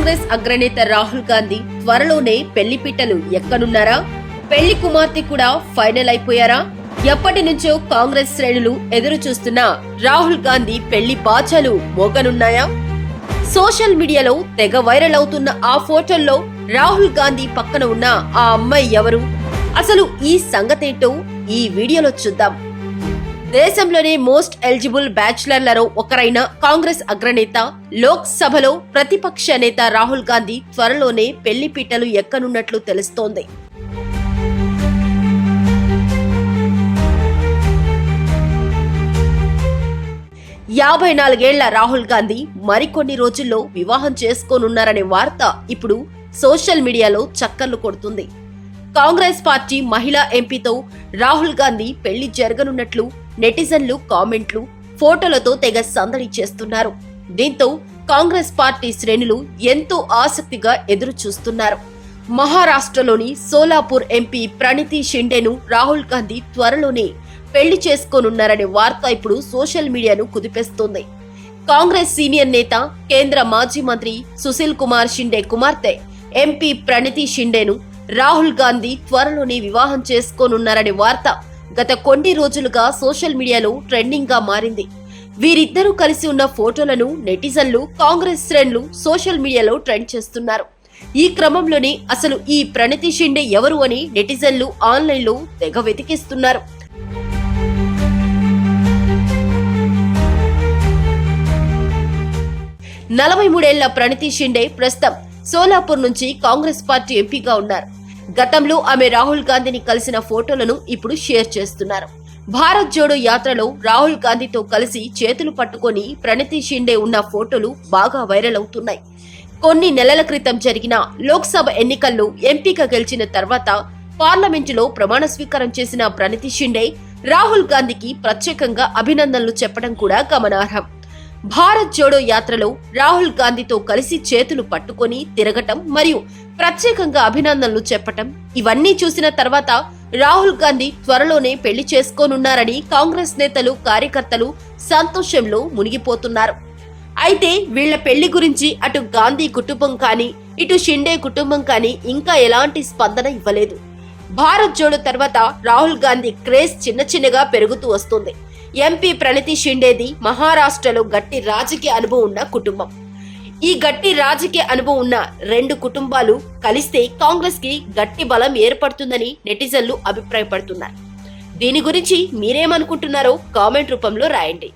కాంగ్రెస్ అగ్రనేత రాహుల్ గాంధీ త్వరలోనే పెళ్లిపీటలు ఎక్కనున్నారా? పెళ్లి కుమార్తె కూడా ఫైనల్ అయిపోయారా? ఎప్పటి నుంచో కాంగ్రెస్ శ్రేణులు ఎదురు చూస్తున్న రాహుల్ గాంధీ పెళ్లి బాచాలు మోగనున్నాయా? సోషల్ మీడియాలో తెగ వైరల్ అవుతున్న ఆ ఫోటోల్లో రాహుల్ గాంధీ పక్కన ఉన్న ఆ అమ్మాయి ఎవరు? అసలు ఈ సంగతేంటో ఈ వీడియోలో చూద్దాం. దేశంలోనే మోస్ట్ ఎలిజిబుల్ బ్యాచులర్లలో ఒకరైన కాంగ్రెస్ అగ్రనేత, లోక్ సభలో ప్రతిపక్ష నేత రాహుల్ గాంధీ త్వరలోనే పెళ్లిపీటలు ఎక్కనున్నట్లు తెలుస్తోంది. యాభై 44 రాహుల్ గాంధీ మరికొన్ని రోజుల్లో వివాహం చేసుకోనున్నారనే వార్త ఇప్పుడు సోషల్ మీడియాలో చక్కర్లు కొడుతుంది. కాంగ్రెస్ పార్టీ మహిళా ఎంపీతో రాహుల్ గాంధీ పెళ్లి జరగనున్నట్లు నెటిజన్లు కామెంట్లు, ఫోటోలతో తెగ సందడి చేస్తున్నారు. దీంతో కాంగ్రెస్ పార్టీ శ్రేణులు ఎంతో ఆసక్తిగా ఎదురు చూస్తున్నారు. మహారాష్ట్రలోని సోలాపూర్ ఎంపీ ప్రణితి షిండేను రాహుల్ గాంధీ త్వరలోనే పెళ్లి చేసుకోనున్నారనే వార్త ఇప్పుడు సోషల్ మీడియాను కుదిపేస్తోంది. కాంగ్రెస్ సీనియర్ నేత, కేంద్ర మాజీ మంత్రి సుశీల్ కుమార్ షిండే కుమార్తె ఎంపీ ప్రణితి షిండేను రాహుల్ గాంధీ త్వరలోనే వివాహం చేసుకోనున్నారనే వార్త గత కొన్ని రోజులుగా సోషల్ మీడియాలో ట్రెండింగ్ గా మారింది. వీరిద్దరూ కలిసి ఉన్న ఫోటోలను నెటిజన్లు, కాంగ్రెస్ శ్రేణులు సోషల్ మీడియాలో ట్రెండ్ చేస్తున్నారు. ఈ క్రమంలోనే అసలు ఈ ప్రణితి షిండే ఎవరు అని నెటిజన్లు ఆన్లైన్లో తెగ వెతికిస్తున్నారు. నలభై 43 ప్రణితి షిండే ప్రస్తుతం సోలాపూర్ నుంచి కాంగ్రెస్ పార్టీ ఎంపీగా ఉన్నారు. గతంలో ఆమె రాహుల్ గాంధీని కలిసిన ఫోటోలను ఇప్పుడు షేర్ చేస్తున్నారు. భారత్ జోడో యాత్రలో రాహుల్ గాంధీతో కలిసి చేతులు పట్టుకొని ప్రణితి షిండే ఉన్న ఫోటోలు బాగా వైరల్ అవుతున్నాయి. కొన్ని నెలల క్రితం జరిగిన లోక్సభ ఎన్నికల్లో ఎంపీగా గెలిచిన తర్వాత పార్లమెంటులో ప్రమాణ స్వీకారం చేసిన ప్రణితి షిండే రాహుల్ గాంధీకి ప్రత్యేకంగా అభినందనలు చెప్పడం కూడా గమనార్హం. భారత్ జోడో యాత్రలో రాహుల్ గాంధీతో కలిసి చేతులు పట్టుకొని తిరగటం మరియు ప్రత్యేకంగా అభినందనలు చెప్పటం, ఇవన్నీ చూసిన తర్వాత రాహుల్ గాంధీ త్వరలోనే పెళ్లి చేసుకోనున్నారని కాంగ్రెస్ నేతలు, కార్యకర్తలు సంతోషంలో మునిగిపోతున్నారు. అయితే వీళ్ల పెళ్లి గురించి అటు గాంధీ కుటుంబం కానీ, ఇటు షిండే కుటుంబం కానీ ఇంకా ఎలాంటి స్పందన ఇవ్వలేదు. భారత్ జోడో తర్వాత రాహుల్ గాంధీ క్రేజ్ చిన్నగా పెరుగుతూ వస్తుంది. ఎంపీ ప్రణితి షిండేది మహారాష్ట్రలో గట్టి రాజకీయ అనుభవం ఉన్న కుటుంబం. ఈ గట్టి రాజకీయ అనుభవం ఉన్న రెండు కుటుంబాలు కలిస్తే కాంగ్రెస్ కి గట్టి బలం ఏర్పడుతుందని నెటిజన్లు అభిప్రాయపడుతున్నారు. దీని గురించి మీరేమనుకుంటున్నారో కామెంట్ రూపంలో రాయండి.